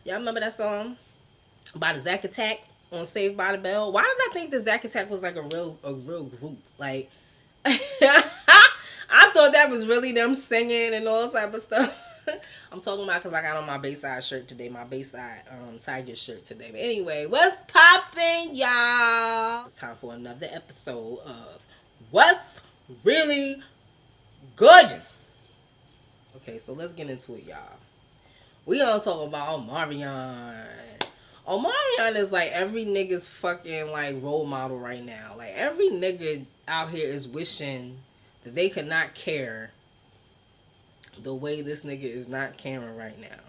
Y'all remember that song by the Zack Attack on Saved by the Bell? Why did I think the Zack Attack was like a real group? Like, I thought that was really them singing and all type of stuff. I'm talking about because I got on my Bayside shirt today, my Bayside Tiger shirt today. But anyway, what's poppin', y'all? It's time for another episode of What's Really Good. Okay, so let's get into it, y'all. We gonna talk about Omarion. Omarion is like every nigga's fucking like role model right now. Like every nigga out here is wishing that they could not care the way this nigga is not caring right now.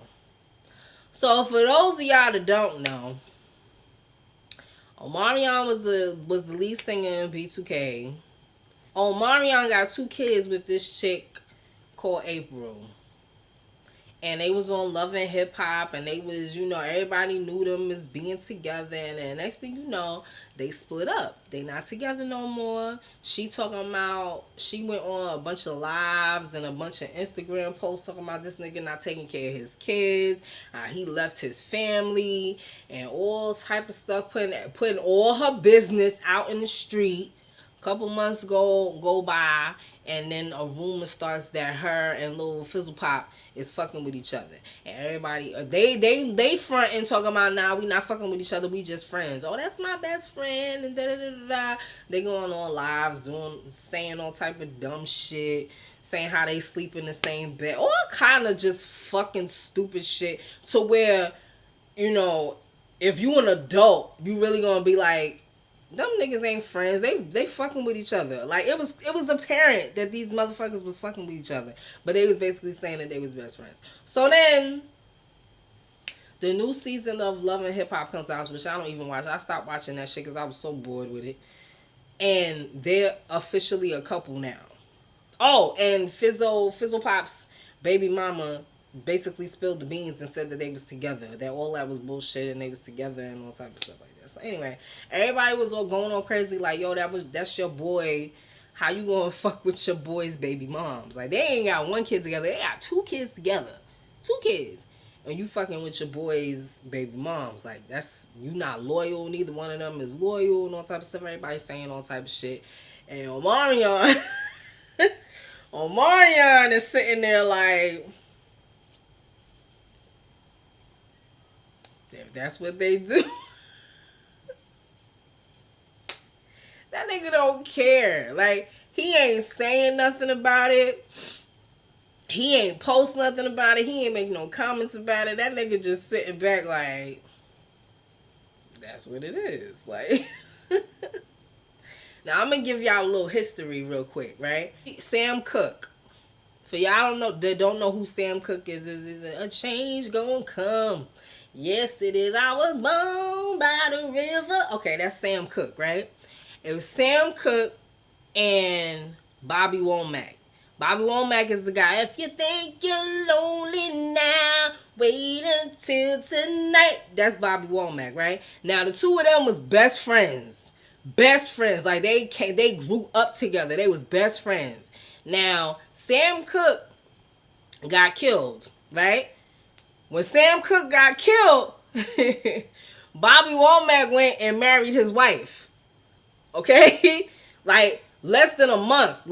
So for those of y'all that don't know, Omarion was the lead singer in B2K. Omarion got 2 kids with this chick called April. And they was on Love and Hip Hop, and they was, everybody knew them as being together. And then next thing you know, they split up. They not together no more. She talking about, she went on a bunch of lives and a bunch of Instagram posts talking about this nigga not taking care of his kids. He left his family and all type of stuff, putting all her business out in the street. Couple months go by, and then a rumor starts that her and Lil Fizzle Pop is fucking with each other, and everybody they front and talking about, nah, we not fucking with each other, we just friends. Oh, that's my best friend, and da da da da. They going on lives saying all type of dumb shit, saying how they sleep in the same bed, all kind of just fucking stupid shit. To where, if you an adult, you really gonna be like, them niggas ain't friends. They fucking with each other. Like, it was apparent that these motherfuckers was fucking with each other. But they was basically saying that they was best friends. So then, the new season of Love and Hip Hop comes out, which I don't even watch. I stopped watching that shit because I was so bored with it. And they're officially a couple now. Oh, and Fizzle Pop's baby mama basically spilled the beans and said that they was together. That all that was bullshit and they was together and all type of stuff like that. So anyway, everybody was all going on crazy like, yo, that's your boy. How you gonna fuck with your boy's baby moms? Like, they ain't got 1 kid together. They got 2 kids together. 2 kids. And you fucking with your boy's baby moms. Like, you not loyal. Neither one of them is loyal and all type of stuff. Everybody's saying all type of shit. And Omarion Omarion is sitting there like, if that's what they do, that nigga don't care. Like, he ain't saying nothing about it. He ain't post nothing about it. He ain't making no comments about it. That nigga just sitting back like, that's what it is. Like, now I'm gonna give y'all a little history real quick, right? Sam Cooke. For y'all that don't know who Sam Cooke is a change gonna come. Yes, it is. I was born by the river. Okay, that's Sam Cooke, right? It was Sam Cooke and Bobby Womack. Bobby Womack is the guy. If you think you're lonely now, wait until tonight. That's Bobby Womack, right? Now, the 2 of them was best friends. Best friends. Like, they grew up together. They was best friends. Now, Sam Cooke got killed, right? When Sam Cooke got killed, Bobby Womack went and married his wife. Okay? Like, less than a month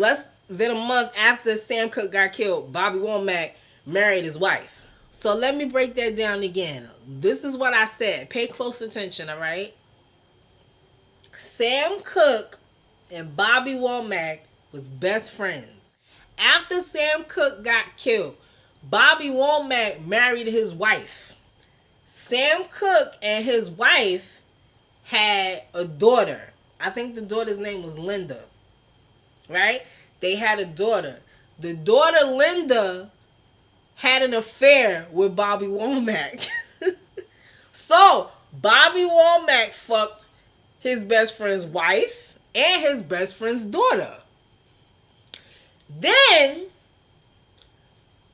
after Sam Cooke got killed, Bobby Womack married his wife. So let me break that down again. This is what I said. Pay close attention, all right? Sam Cooke and Bobby Womack was best friends. After Sam Cooke got killed, Bobby Womack married his wife. Sam Cooke and his wife had a daughter. I think the daughter's name was Linda. Right? They had a daughter. The daughter, Linda, had an affair with Bobby Womack. So, Bobby Womack fucked his best friend's wife and his best friend's daughter. Then,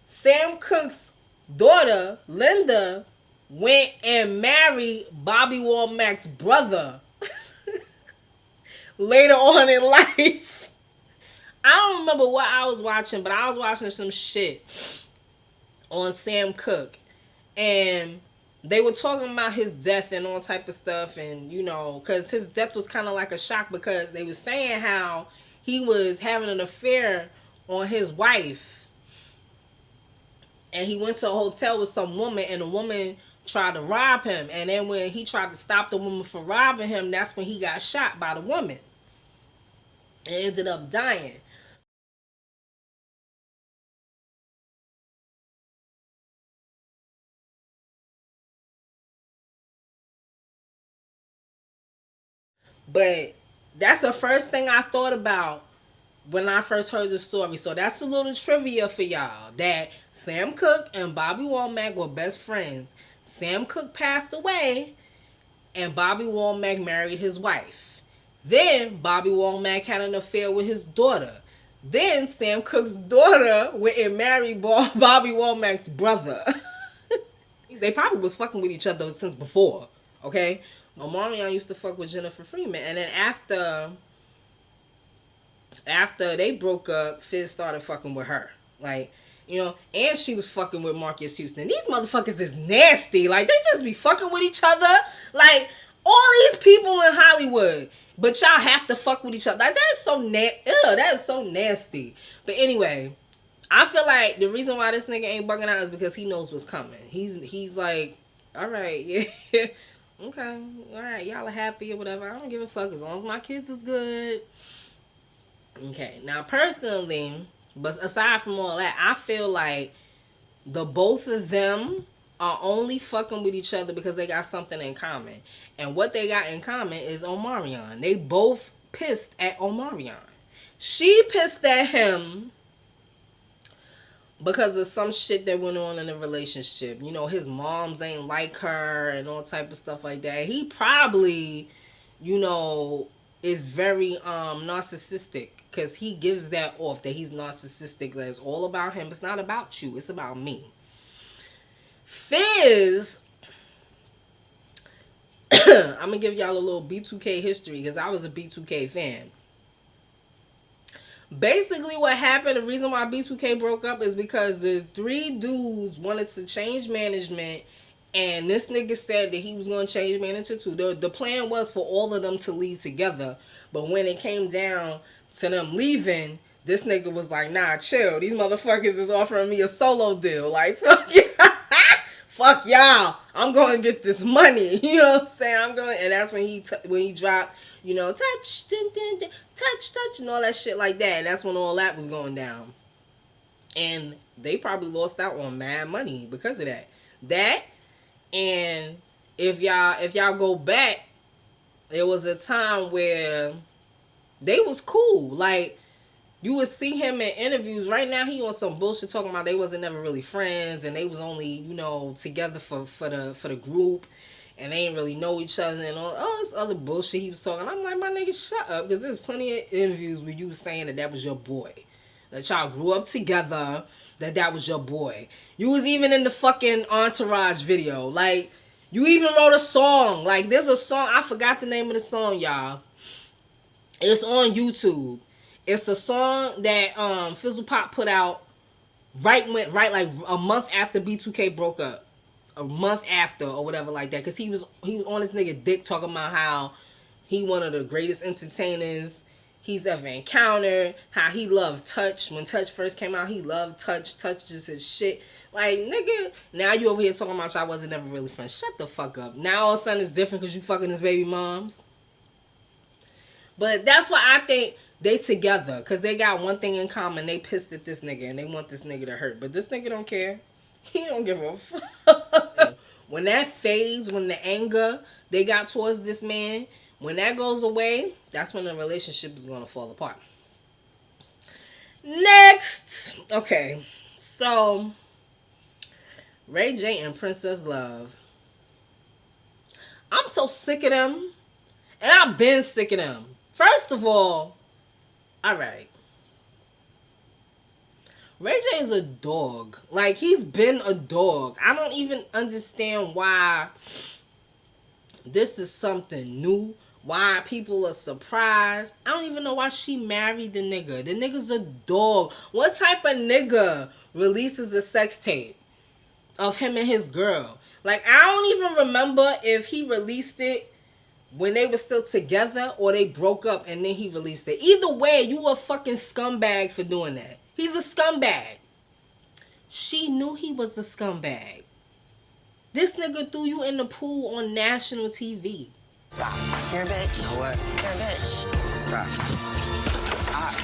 Sam Cooke's daughter, Linda, went and married Bobby Womack's brother later on in life. I don't remember what I was watching, but I was watching some shit on Sam Cooke. And they were talking about his death and all type of stuff, and you know, because his death was kind of like a shock, because they were saying how he was having an affair on his wife, and he went to a hotel with some woman, and the woman tried to rob him, and then when he tried to stop the woman from robbing him, that's when he got shot by the woman and ended up dying. But that's the first thing I thought about when I first heard the story. So that's a little trivia for y'all. That Sam Cooke and Bobby Womack were best friends. Sam Cooke passed away, and Bobby Womack married his wife. Then Bobby Womack had an affair with his daughter. Then Sam Cooke's daughter went and married Bobby Womack's brother. They probably was fucking with each other since before. Okay? Omarion used to fuck with Jennifer Freeman. And then after they broke up, Fizz started fucking with her. Like, you know, and she was fucking with Marcus Houston. These motherfuckers is nasty. Like, they just be fucking with each other. Like, all these people in Hollywood. But y'all have to fuck with each other. Like, that is so that is so nasty. But anyway, I feel like the reason why this nigga ain't bugging out is because he knows what's coming. He's like, all right, yeah. Okay, all right, y'all are happy or whatever. I don't give a fuck as long as my kids is good. Okay, now personally, but aside from all that, I feel like the both of them are only fucking with each other because they got something in common. And what they got in common is Omarion. They both pissed at Omarion. She pissed at him because of some shit that went on in the relationship. You know, his moms ain't like her and all type of stuff like that. He probably, you know, is very narcissistic, because he gives that off, that he's narcissistic, that it's all about him. It's not about you. It's about me. Fizz, I'm going to give y'all a little B2K history, because I was a B2K fan. Basically what happened, the reason why B2K broke up is because the three dudes wanted to change management, and this nigga said that he was going to change management too. The plan was for all of them to leave together, but when it came down to them leaving, this nigga was like, nah, chill. These motherfuckers is offering me a solo deal. Like, fuck yeah. Fuck y'all. I'm going to get this money. You know what I'm saying? I'm going, and that's when he dropped, you know, touch, dun, dun, dun, touch, and all that shit like that. And that's when all that was going down. And they probably lost out on mad money because of that. That, and if y'all go back, there was a time where they was cool. Like, you would see him in interviews. Right now, he on some bullshit talking about they wasn't never really friends, and they was only, you know, together for the group, and they didn't really know each other and all this other bullshit he was talking. I'm like, my nigga, shut up, because there's plenty of interviews where you was saying that was your boy, that y'all grew up together, that was your boy. You was even in the fucking Entourage video. Like, you even wrote a song. Like, there's a song, I forgot the name of the song, y'all. It's on YouTube. It's a song that Fizzle Pop put out right like a month after B2K broke up. A month after or whatever like that. Because he was on this nigga dick talking about how he one of the greatest entertainers he's ever encountered. How he loved Touch. When Touch first came out, he loved Touch. Touch just his shit. Like, nigga, now you over here talking about y'all wasn't never really friends. Shut the fuck up. Now all of a sudden it's different because you fucking his baby moms. But that's why I think they together, because they got one thing in common. They pissed at this nigga and they want this nigga to hurt. But this nigga don't care. He don't give a fuck. When that fades, when the anger they got towards this man, when that goes away, that's when the relationship is going to fall apart. Next. Okay. So, Ray J and Princess Love. I'm so sick of them. And I've been sick of them. First of all right. Ray J is a dog. Like, he's been a dog. I don't even understand why this is something new. Why people are surprised. I don't even know why she married the nigga. The nigga's a dog. What type of nigga releases a sex tape of him and his girl? Like, I don't even remember if he released it when they were still together or they broke up and then he released it. Either way, you a fucking scumbag for doing that. He's a scumbag. She knew he was a scumbag. This nigga threw you in the pool on national TV. Stop. You're a bitch. You know what? You're a bitch. Stop. Stop.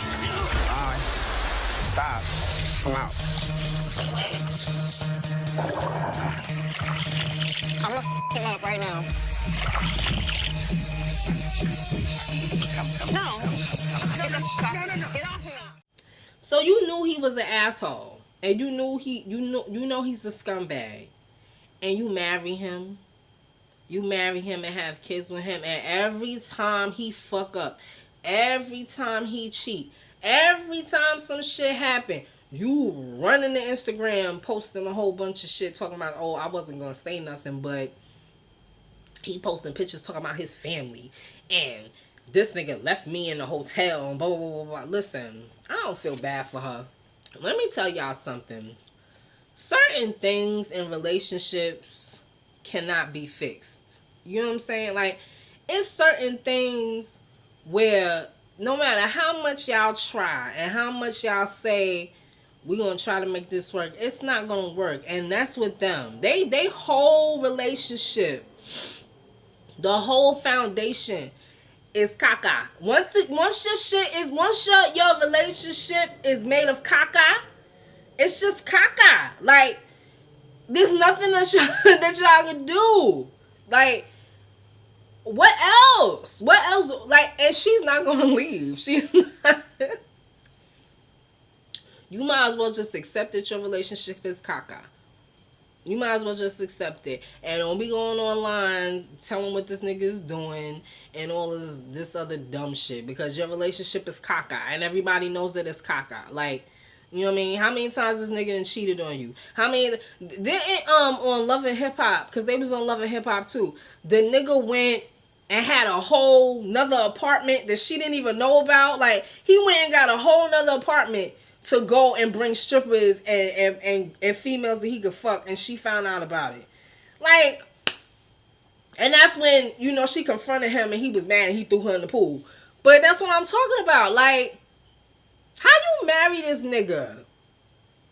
All right. Stop. I'm out. I'm gonna him up right now. No. Get off me. So you knew he was an asshole. And you know he's a scumbag. And you marry him. You marry him and have kids with him. And every time he fuck up, every time he cheat, every time some shit happen, you running to Instagram posting a whole bunch of shit talking about, oh, I wasn't going to say nothing, but he posting pictures talking about his family. And this nigga left me in the hotel and blah, blah, blah, blah. Listen, I don't feel bad for her. Let me tell y'all something. Certain things in relationships cannot be fixed. You know what I'm saying? Like, it's certain things where no matter how much y'all try and how much y'all say we're gonna try to make this work, it's not gonna work. And that's with them. They whole relationship, the whole foundation is caca. Once your relationship is made of caca, it's just caca. Like, there's nothing that y'all can do. Like, what else? What else? Like, and she's not gonna leave. She's not. You might as well just accept that your relationship is caca. You might as well just accept it. And don't be going online telling what this nigga is doing and all this other dumb shit. Because your relationship is caca. And everybody knows that it's caca. Like, you know what I mean? How many times this nigga done cheated on you? How many didn't on Love and Hip Hop, because they was on Love and Hip Hop too. The nigga went and had a whole nother apartment that she didn't even know about. Like, he went and got a whole nother apartment to go and bring strippers and females that he could fuck, and she found out about it. Like, and that's when, you know, she confronted him and he was mad and he threw her in the pool. But that's what I'm talking about. Like, how you marry this nigga?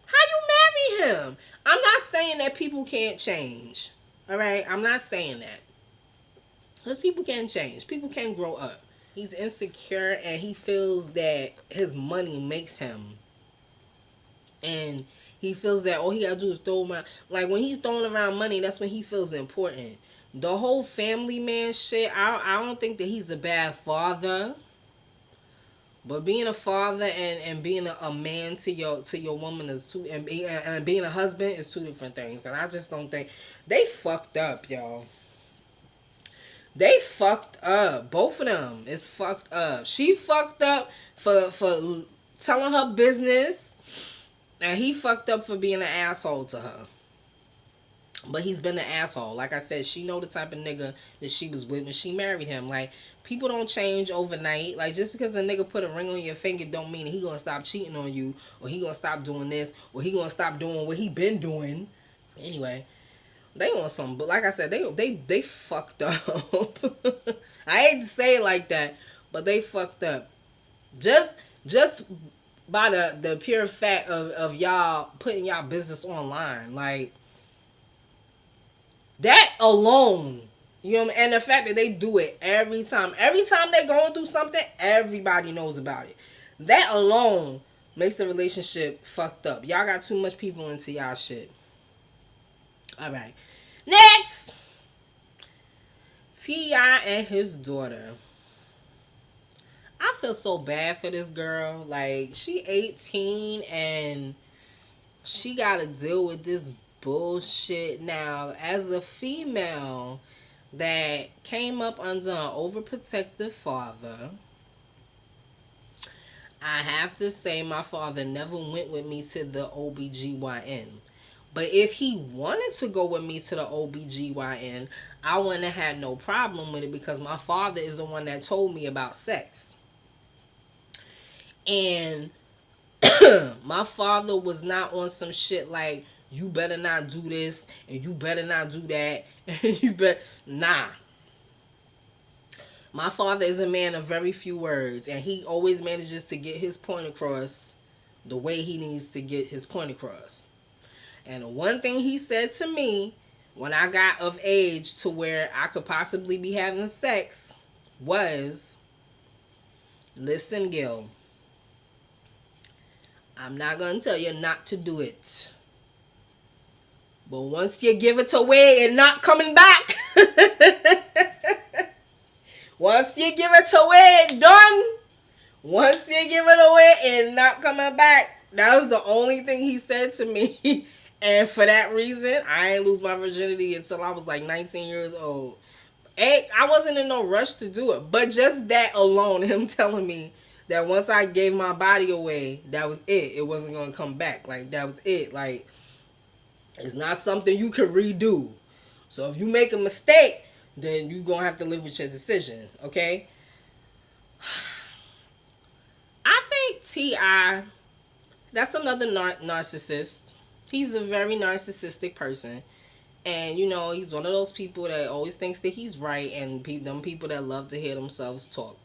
How you marry him? I'm not saying that people can't change. Alright? I'm not saying that. Because people can change. People can grow up. He's insecure and he feels that his money makes him. And he feels that all he gotta do is throw around. Like, when he's throwing around money, that's when he feels important. The whole family man shit, I don't think that he's a bad father. But being a father and being a man to your woman is two, and being a husband is two different things. And I just don't think they fucked up, y'all. They fucked up. Both of them is fucked up. She fucked up for telling her business, and he fucked up for being an asshole to her. But he's been an asshole. Like I said, she know the type of nigga that she was with when she married him. Like, people don't change overnight. Like, just because a nigga put a ring on your finger don't mean he gonna stop cheating on you, or he gonna stop doing this, or he gonna stop doing what he been doing. Anyway, they on some, but like I said, they fucked up. I hate to say it like that, but they fucked up. Just by the pure fact of y'all putting y'all business online. Like, that alone, you know, and the fact that they do it every time they going through something, everybody knows about it. That alone makes the relationship fucked up. Y'all got too much people into y'all shit. All right, next, T.I. and his daughter. I feel so bad for this girl. Like, she 18 and she got to deal with this bullshit now. As a female that came up under an overprotective father, I have to say my father never went with me to the OBGYN. But if he wanted to go with me to the OBGYN, I wouldn't have had no problem with it, because my father is the one that told me about sex. And my father was not on some shit like, you better not do this and you better not do that and you bet nah. My father is a man of very few words, and he always manages to get his point across the way he needs to get his point across. And one thing he said to me when I got of age to where I could possibly be having sex was, listen, Gil, I'm not going to tell you not to do it. But once you give it away and not coming back, once you give it away and done, once you give it away and not coming back, that was the only thing he said to me. And for that reason, I ain't lose my virginity until I was like 19 years old. I wasn't in no rush to do it. But just that alone, him telling me that once I gave my body away, that was it. It wasn't going to come back. Like, that was it. Like, it's not something you can redo. So if you make a mistake, then you're going to have to live with your decision. Okay? I think T.I., that's another narcissist. He's a very narcissistic person. And, you know, he's one of those people that always thinks that he's right, and them people that love to hear themselves talk.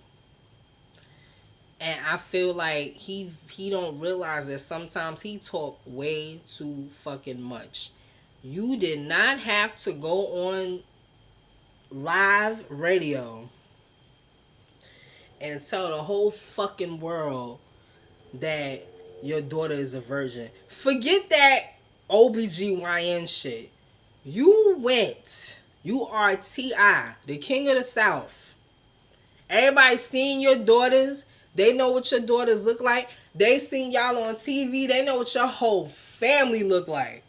And I feel like he don't realize that sometimes he talk way too fucking much. You did not have to go on live radio and tell the whole fucking world that your daughter is a virgin. Forget that OBGYN shit. You are T.I., the king of the South. Everybody seen your daughters. They know what your daughters look like. They seen y'all on TV. They know what your whole family look like.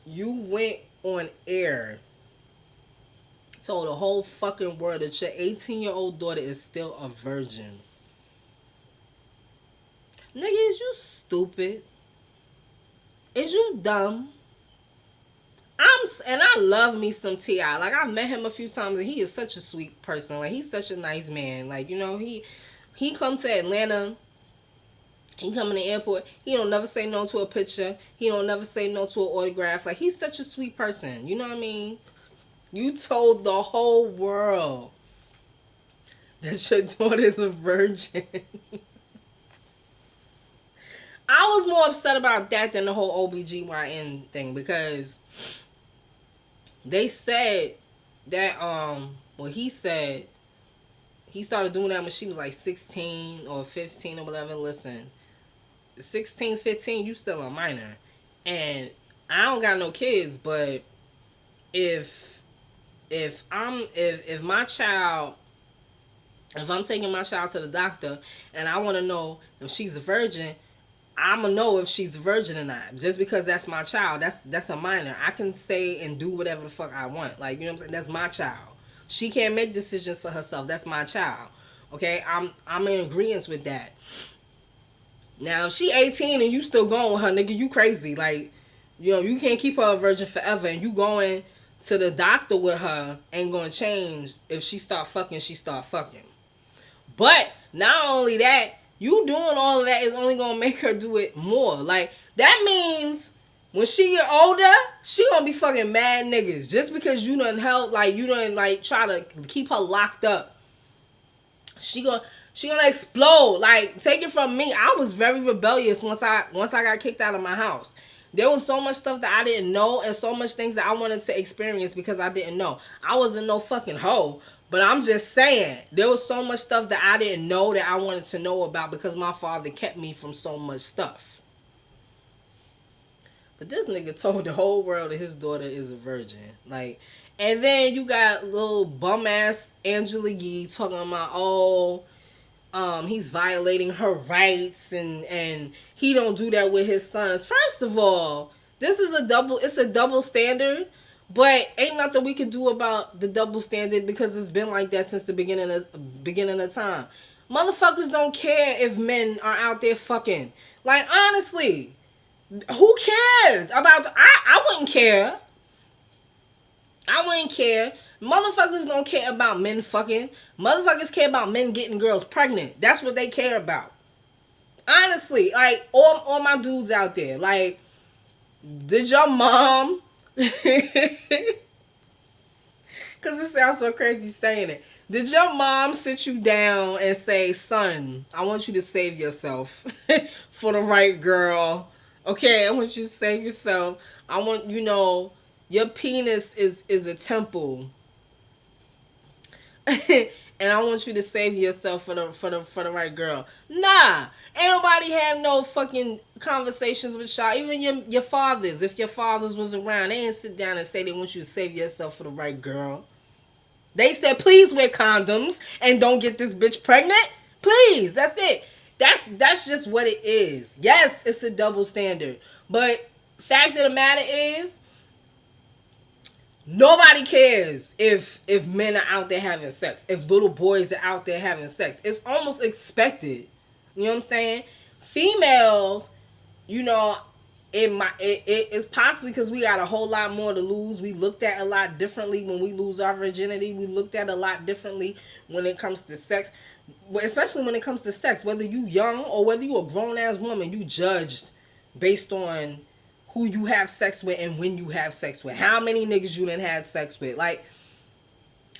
You went on air, told the whole fucking world that your 18-year-old daughter is still a virgin. Nigga, is you stupid? Is you dumb? And I love me some T.I. Like, I met him a few times, and he is such a sweet person. Like, he's such a nice man. Like, you know, he come to Atlanta. He come in the airport. He don't never say no to a picture. He don't never say no to an autograph. Like, he's such a sweet person. You know what I mean? You told the whole world that your daughter is a virgin. I was more upset about that than the whole OBGYN thing, because they said that, he said he started doing that when she was like 16 or 15 or whatever. Listen, 16, 15, you still a minor. And I don't got no kids, but if I'm taking my child to the doctor and I want to know if she's a virgin, I'm going to know if she's a virgin or not. Just because that's my child. That's a minor. I can say and do whatever the fuck I want. Like, you know what I'm saying? That's my child. She can't make decisions for herself. That's my child. Okay? I'm in agreement with that. Now, if she 18 and you still going with her, nigga, you crazy. Like, you know, you can't keep her a virgin forever, and you going to the doctor with her ain't going to change. If she start fucking, she start fucking. But not only that, you doing all of that is only going to make her do it more. Like, that means when she get older, she going to be fucking mad niggas. Just because you done help, like, you done, like, try to keep her locked up. She gonna explode. Like, take it from me. I was very rebellious once I got kicked out of my house. There was so much stuff that I didn't know, and so much things that I wanted to experience because I didn't know. I wasn't no fucking hoe. But I'm just saying, there was so much stuff that I didn't know that I wanted to know about because my father kept me from so much stuff. But this nigga told the whole world that his daughter is a virgin. Like, and then you got little bum-ass Angela Yee talking about, he's violating her rights and he don't do that with his sons. First of all, it's a double standard. But ain't nothing we could do about the double standard because it's been like that since the beginning of time. Motherfuckers don't care if men are out there fucking. Like, honestly, who cares about? I wouldn't care. I wouldn't care. Motherfuckers don't care about men fucking. Motherfuckers care about men getting girls pregnant. That's what they care about. Honestly, like all my dudes out there, like. Did your mom? Because it sounds so crazy saying it. Did your mom sit you down and say, son, I want you to save yourself for the right girl? Okay, I want you to save yourself. I want, your penis is a temple. And I want you to save yourself for the right girl. Nah, ain't nobody have no fucking conversations with y'all. Even your fathers, if your fathers was around, they didn't sit down and say they want you to save yourself for the right girl. They said, please wear condoms and don't get this bitch pregnant. Please, that's it. That's just what it is. Yes, it's a double standard, but fact of the matter is, nobody cares if men are out there having sex, if little boys are out there having sex. It's almost expected. You know what I'm saying? Females, it's possibly because we got a whole lot more to lose. We looked at a lot differently when we lose our virginity. We looked at a lot differently when it comes to sex, especially when it comes to sex. Whether you young or whether you a grown ass woman, you judged based on who you have sex with and when you have sex with, how many niggas you done had sex with. Like,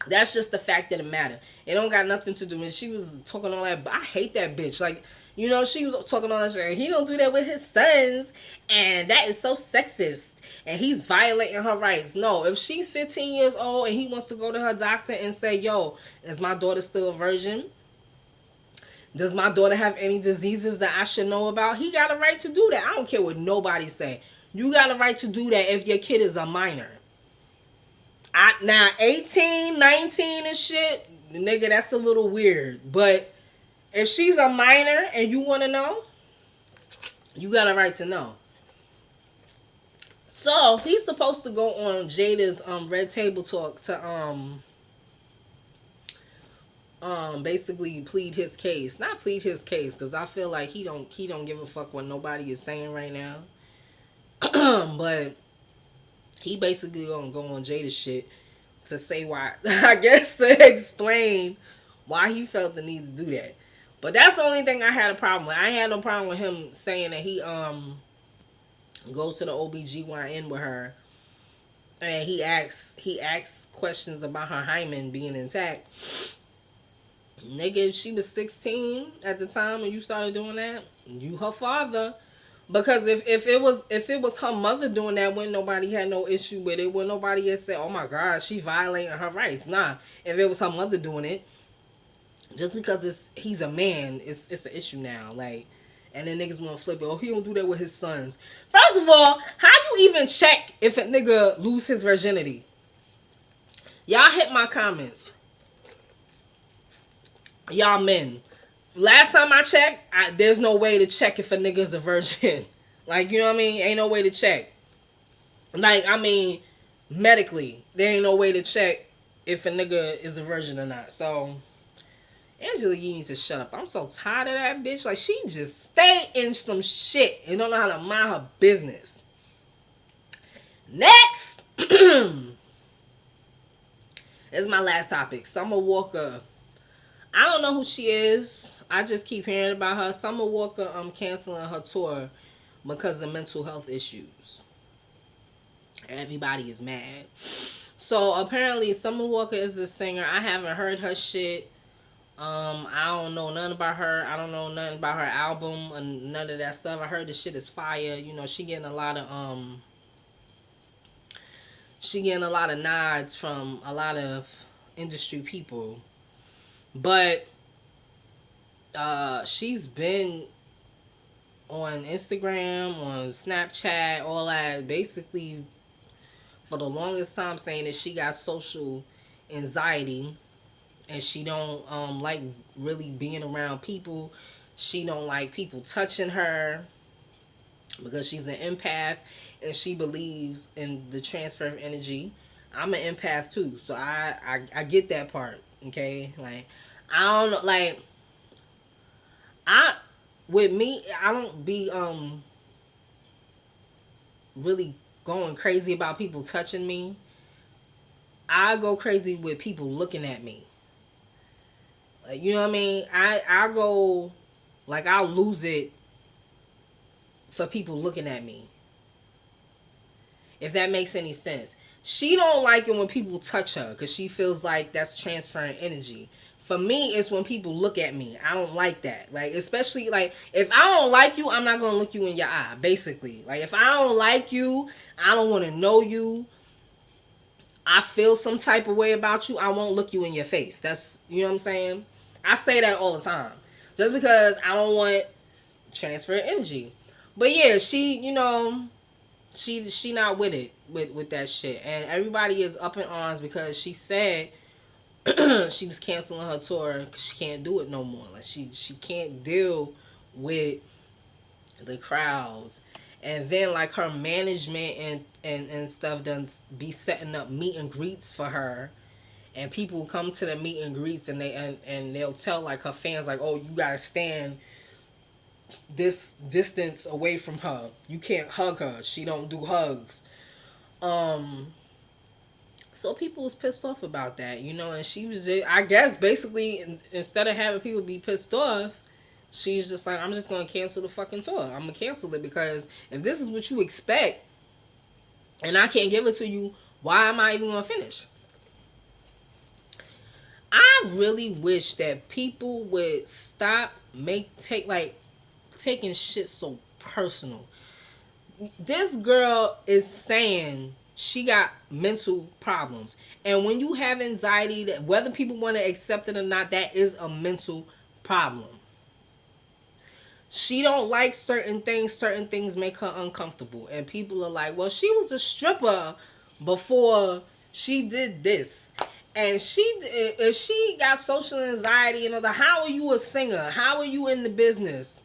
that's just the fact of the matter. It don't got nothing to do with. She was talking all that. I hate that bitch. Like, she was talking all that shit. He don't do that with his sons, and that is so sexist. And he's violating her rights. No, if she's 15 years old and he wants to go to her doctor and say, yo, is my daughter still a virgin? Does my daughter have any diseases that I should know about? He got a right to do that. I don't care what nobody say. You got a right to do that if your kid is a minor. Now, 18, 19 and shit, nigga, that's a little weird. But if she's a minor and you want to know, you got a right to know. So, he's supposed to go on Jada's Red Table Talk to basically plead his case. Not plead his case, because I feel like he don't give a fuck what nobody is saying right now. But he basically gonna go on Jada's shit to say why, I guess, to explain why he felt the need to do that. But that's the only thing I had a problem with. I ain't had no problem with him saying that he goes to the OBGYN with her and he asks questions about her hymen being intact. Nigga, if she was 16 at the time when you started doing that, you her father. Because if it was her mother doing that, when nobody had no issue with it, when nobody had said, oh my God, she violating her rights. Nah, if it was her mother doing it, just because he's a man, it's the issue now. Like, and then niggas want to flip it. Oh, he don't do that with his sons. First of all, how you even check if a nigga lose his virginity? Y'all hit my comments. Y'all men. Last time I checked, there's no way to check if a nigga is a virgin. Like, you know what I mean? Ain't no way to check. Like, I mean, medically, there ain't no way to check if a nigga is a virgin or not. So, Angela, you need to shut up. I'm so tired of that bitch. Like, she just stay in some shit and don't know how to mind her business. Next! This is my last topic. Summer Walker. I don't know who she is. I just keep hearing about her. Summer Walker canceling her tour because of mental health issues. Everybody is mad. So apparently Summer Walker is a singer. I haven't heard her shit. I don't know nothing about her. I don't know nothing about her album and none of that stuff. I heard the shit is fire. You know, she getting a lot of nods from a lot of industry people. But she's been on Instagram, on Snapchat, all that, basically for the longest time saying that she got social anxiety and she don't like really being around people. She don't like people touching her because she's an empath and she believes in the transfer of energy. I'm an empath too, so I get that part. Okay, like, I don't know, like, with me, I don't be really going crazy about people touching me. I go crazy with people looking at me. Like, you know what I mean? I go, like, I'll lose it for people looking at me. if that makes any sense. She don't like it when people touch her because she feels like that's transferring energy. For me, it's when people look at me. I don't like that. Like, especially, like, if I don't like you, I'm not going to look you in your eye, basically. Like, if I don't like you, I don't want to know you, I feel some type of way about you, I won't look you in your face. That's, you know what I'm saying? I say that all the time. Just because I don't want transfer energy. But yeah, she, you know, she not with it, with that shit. And everybody is up in arms because she said she was canceling her tour because she can't do it no more. Like, she can't deal with the crowds. And then, like, her management and stuff done be setting up meet and greets for her. And people come to the meet and greets and they'll tell, like, her fans, like, oh, you gotta stand this distance away from her. You can't hug her. She don't do hugs. So people was pissed off about that, you know, and she was just, I guess, basically, instead of having people be pissed off, she's just like, I'm just going to cancel the fucking tour. I'm going to cancel it because if this is what you expect and I can't give it to you, why am I even going to finish? I really wish that people would stop taking shit so personal. This girl is saying she got mental problems. And when you have anxiety, that whether people want to accept it or not, that is a mental problem. She don't like certain things make her uncomfortable. And people are like, well, she was a stripper before she did this. And if she got social anxiety, how are you a singer? How are you in the business?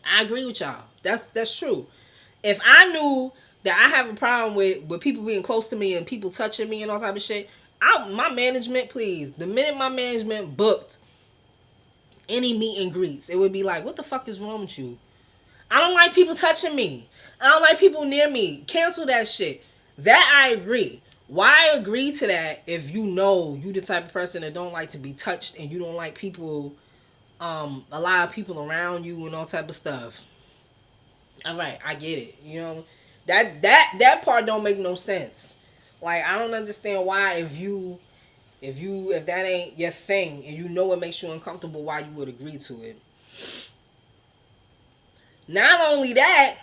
I agree with y'all. That's true. If I knew that I have a problem with people being close to me and people touching me and all type of shit, my management, please, the minute my management booked any meet and greets, it would be like, what the fuck is wrong with you? I don't like people touching me. I don't like people near me. Cancel that shit. That I agree. Why agree to that if you know you the type of person that don't like to be touched and you don't like people, a lot of people around you and all type of stuff? All right, I get it. You know, that part don't make no sense. Like, I don't understand why if that ain't your thing and you know it makes you uncomfortable, why you would agree to it. Not only that,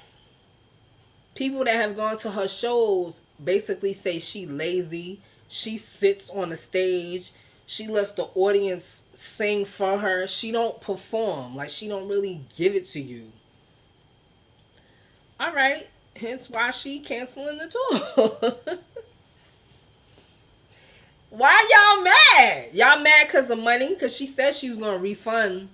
people that have gone to her shows basically say she lazy. She sits on the stage. She lets the audience sing for her. She don't perform. Like, she don't really give it to you. All right. Hence why she canceling the tour. Why y'all mad? Y'all mad because of money? Because she said she was going to refund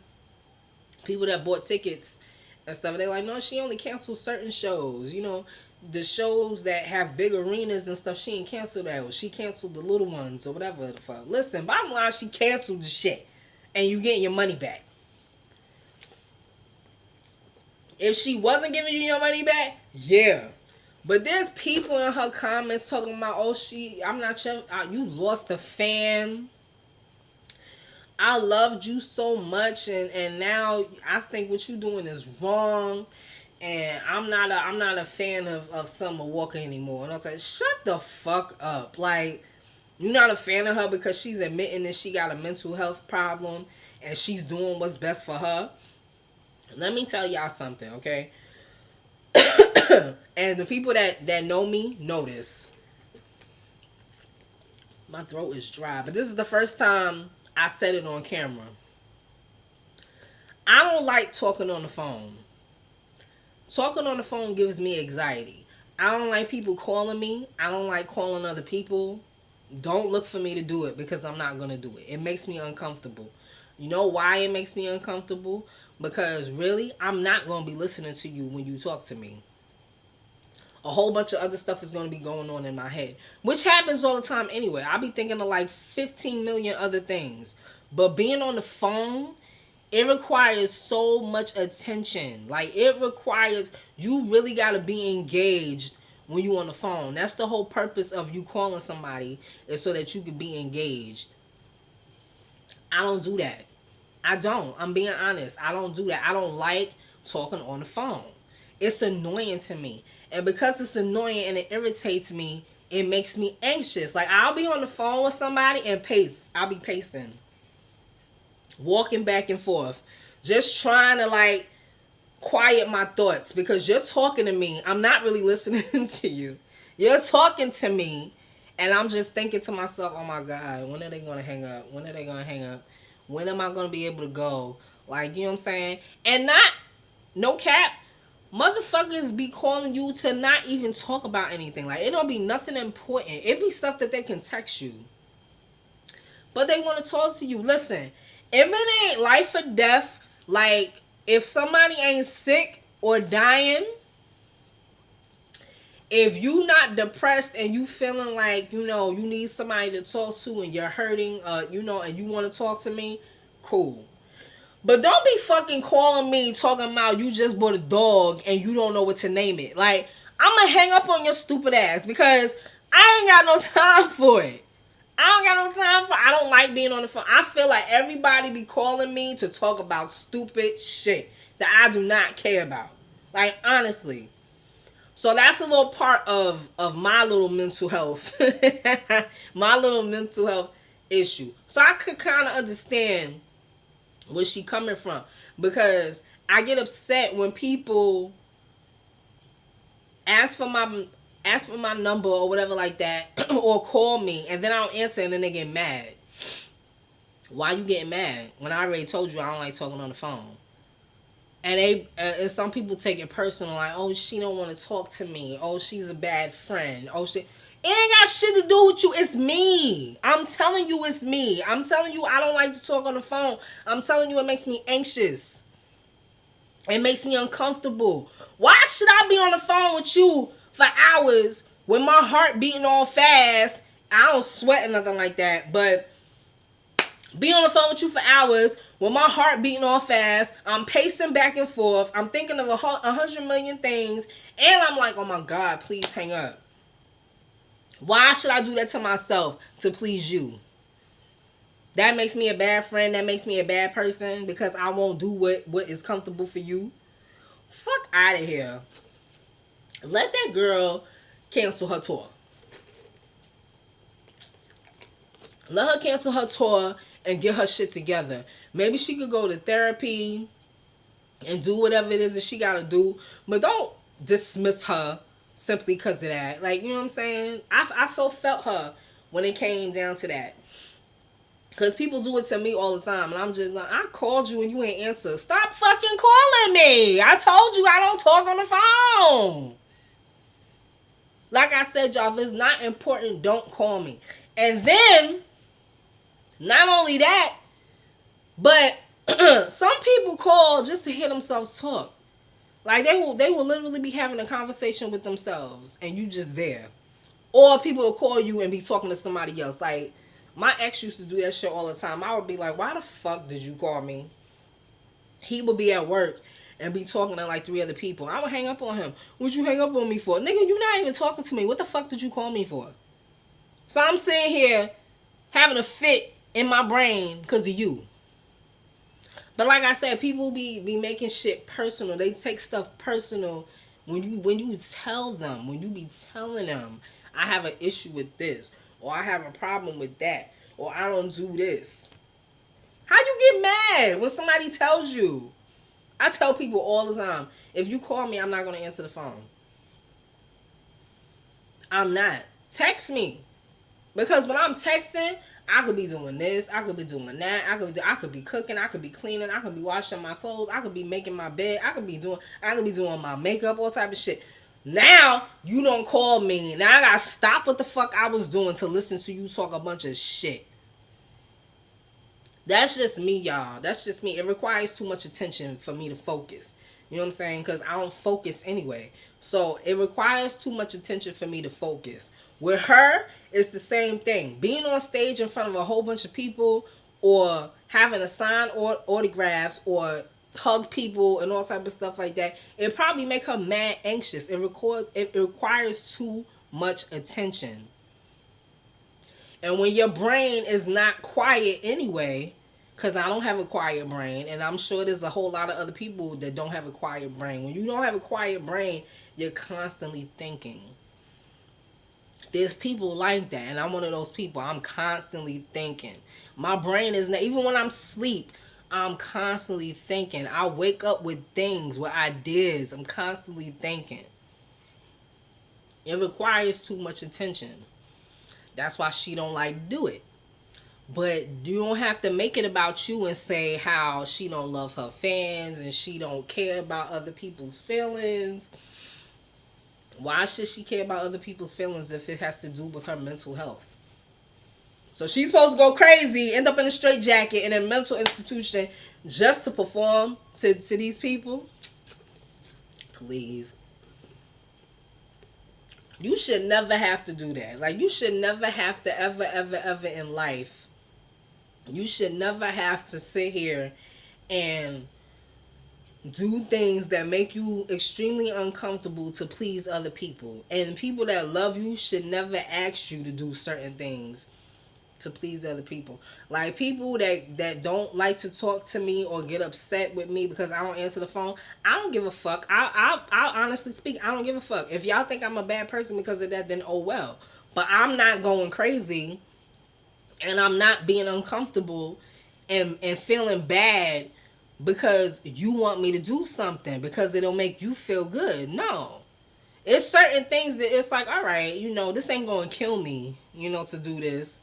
people that bought tickets and stuff. And they're like, no, she only canceled certain shows. You know, the shows that have big arenas and stuff, she ain't canceled that. She canceled the little ones or whatever the fuck. Listen, bottom line, she canceled the shit. And you getting your money back. If she wasn't giving you your money back, yeah. But there's people in her comments talking about, oh, I'm not sure, you lost a fan. I loved you so much, and now I think what you're doing is wrong. And I'm not a fan of Summer Walker anymore. And I was like, shut the fuck up. Like, you're not a fan of her because she's admitting that she got a mental health problem and she's doing what's best for her. Let me tell y'all something, okay? And the people that know me know this. My throat is dry, but this is the first time I said it on camera. I don't like talking on the phone. Talking on the phone gives me anxiety. I don't like people calling me. I don't like calling other people. Don't look for me to do it because I'm not going to do it. It makes me uncomfortable. You know why it makes me uncomfortable? Because really, I'm not going to be listening to you when you talk to me. A whole bunch of other stuff is going to be going on in my head. Which happens all the time anyway. I be thinking of like 15 million other things. But being on the phone, it requires so much attention. Like, it requires, you really got to be engaged when you on the phone. That's the whole purpose of you calling somebody, is so that you can be engaged. I don't do that. I don't. I'm being honest. I don't do that. I don't like talking on the phone. It's annoying to me. And because it's annoying and it irritates me, it makes me anxious. Like, I'll be on the phone with somebody and pace. I'll be pacing. Walking back and forth. Just trying to, like, quiet my thoughts. Because you're talking to me. I'm not really listening to you. You're talking to me. And I'm just thinking to myself, oh my God, when are they going to hang up? When are they going to hang up? When am I going to be able to go? Like, you know what I'm saying? And not, no cap, motherfuckers be calling you to not even talk about anything. Like, it don't be nothing important. It be stuff that they can text you. But they want to talk to you. Listen, if it ain't life or death, like, if somebody ain't sick or dying, if you not depressed and you feeling like, you know, you need somebody to talk to and you're hurting, you know, and you want to talk to me, cool. But don't be fucking calling me talking about you just bought a dog and you don't know what to name it. Like, I'm going to hang up on your stupid ass because I ain't got no time for it. I don't like being on the phone. I feel like everybody be calling me to talk about stupid shit that I do not care about. Like, honestly. So that's a little part of my little mental health. My little mental health issue. So I could kind of understand where she coming from. Because I get upset when people ask for my number or whatever like that. Or call me and then I don't answer and then they get mad. Why you getting mad? When I already told you I don't like talking on the phone. And and some people take it personal, like, oh, she don't want to talk to me. Oh, she's a bad friend. Oh, it ain't got shit to do with you. It's me. I'm telling you it's me. I'm telling you I don't like to talk on the phone. I'm telling you it makes me anxious. It makes me uncomfortable. Why should I be on the phone with you for hours with my heart beating all fast? I don't sweat or nothing like that, but be on the phone with you for hours with my heart beating all fast. I'm pacing back and forth. I'm thinking of 100 million things. And I'm like, oh my God, please hang up. Why should I do that to myself to please you? That makes me a bad friend. That makes me a bad person because I won't do what is comfortable for you. Fuck out of here. Let that girl cancel her tour. Let her cancel her tour and get her shit together. Maybe she could go to therapy and do whatever it is that she gotta do. But don't dismiss her simply because of that. Like, you know what I'm saying? I so felt her when it came down to that. Because people do it to me all the time. And I'm just like, I called you and you ain't answer. Stop fucking calling me. I told you I don't talk on the phone. Like I said, y'all, if it's not important, don't call me. And then, not only that, but some people call just to hear themselves talk. Like, they will literally be having a conversation with themselves and you just there. Or people will call you and be talking to somebody else. Like, my ex used to do that shit all the time. I would be like, why the fuck did you call me? He would be at work and be talking to like 3 other people. I would hang up on him. What'd you hang up on me for? Nigga, you not even talking to me. What the fuck did you call me for? So I'm sitting here having a fit in my brain because of you. But like I said, people be making shit personal. They take stuff personal when you tell them, when you be telling them, I have an issue with this, or I have a problem with that, or I don't do this. How you get mad when somebody tells you? I tell people all the time, if you call me, I'm not going to answer the phone. I'm not. Text me. Because when I'm texting, I could be doing this, I could be doing that, I could be cooking, I could be cleaning, I could be washing my clothes, I could be making my bed, I could be doing my makeup, all type of shit. Now, you don't call me. Now I gotta stop what the fuck I was doing to listen to you talk a bunch of shit. That's just me, y'all. That's just me. It requires too much attention for me to focus. You know what I'm saying? Because I don't focus anyway. So it requires too much attention for me to focus. With her, it's the same thing. Being on stage in front of a whole bunch of people, or having to sign autographs or hug people and all type of stuff like that, it probably make her mad anxious. It requires too much attention. And when your brain is not quiet anyway, Because I don't have a quiet brain. And I'm sure there's a whole lot of other people that don't have a quiet brain. When you don't have a quiet brain, you're constantly thinking. There's people like that. And I'm one of those people. I'm constantly thinking. My brain is not, even when I'm asleep, I'm constantly thinking. I wake up with things, with ideas. I'm constantly thinking. It requires too much attention. That's why she don't like to do it. But you don't have to make it about you and say how she don't love her fans and she don't care about other people's feelings. Why should she care about other people's feelings if it has to do with her mental health? So she's supposed to go crazy, end up in a straitjacket in a mental institution just to perform to these people? Please. You should never have to do that. Like, you should never have to ever in life. You should never have to sit here and do things that make you extremely uncomfortable to please other people. And people that love you should never ask you to do certain things to please other people. Like, people that don't like to talk to me or get upset with me because I don't answer the phone, I don't give a fuck. I'll honestly speak, I don't give a fuck. If y'all think I'm a bad person because of that, then oh well. But I'm not going crazy and I'm not being uncomfortable and feeling bad because you want me to do something because it'll make you feel good. No. It's certain things that it's like, all right, this ain't going to kill me, to do this.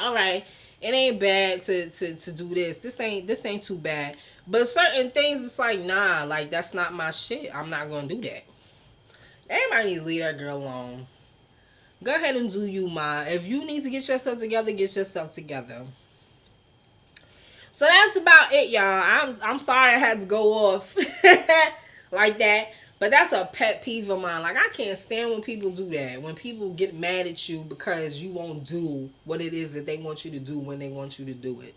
All right, it ain't bad to do this. This ain't too bad. But certain things, it's like, nah, like, that's not my shit. I'm not going to do that. Everybody need to leave that girl alone. Go ahead and do you, Ma. If you need to get yourself together, get yourself together. So that's about it, y'all. I'm sorry I had to go off like that. But that's a pet peeve of mine. Like, I can't stand when people do that. When people get mad at you because you won't do what it is that they want you to do when they want you to do it.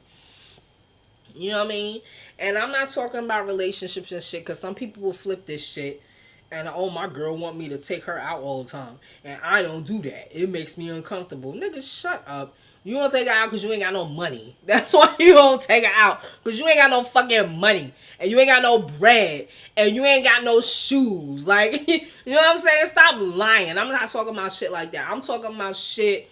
You know what I mean? And I'm not talking about relationships and shit, because some people will flip this shit. And, oh, my girl want me to take her out all the time. And I don't do that. It makes me uncomfortable. Nigga, shut up. You don't take her out because you ain't got no money. That's why you don't take her out. Because you ain't got no fucking money. And you ain't got no bread. And you ain't got no shoes. Like, you know what I'm saying? Stop lying. I'm not talking about shit like that. I'm talking about shit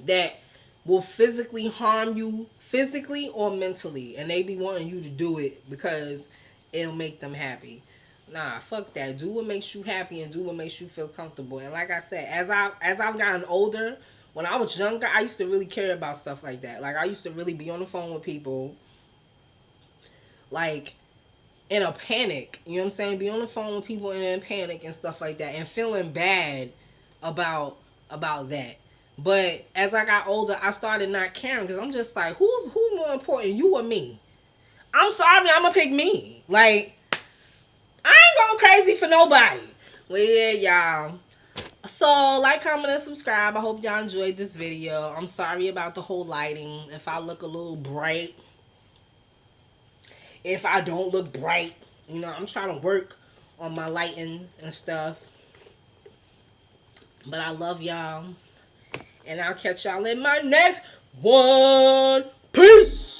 that will physically harm you, physically or mentally. And they be wanting you to do it because it'll make them happy. Nah, fuck that. Do what makes you happy and do what makes you feel comfortable. And like I said, as I've gotten older, when I was younger, I used to really care about stuff like that. Like, I used to really be on the phone with people, like, in a panic. You know what I'm saying? Be on the phone with people in a panic and stuff like that. And feeling bad about that. But as I got older, I started not caring. Because I'm just like, who's more important, you or me? I'm sorry, I'm going to pick me. Like, I ain't going crazy for nobody. Well, yeah, y'all. So, like, comment, and subscribe. I hope y'all enjoyed this video. I'm sorry about the whole lighting. If I look a little bright. If I don't look bright. I'm trying to work on my lighting and stuff. But I love y'all. And I'll catch y'all in my next one. Peace!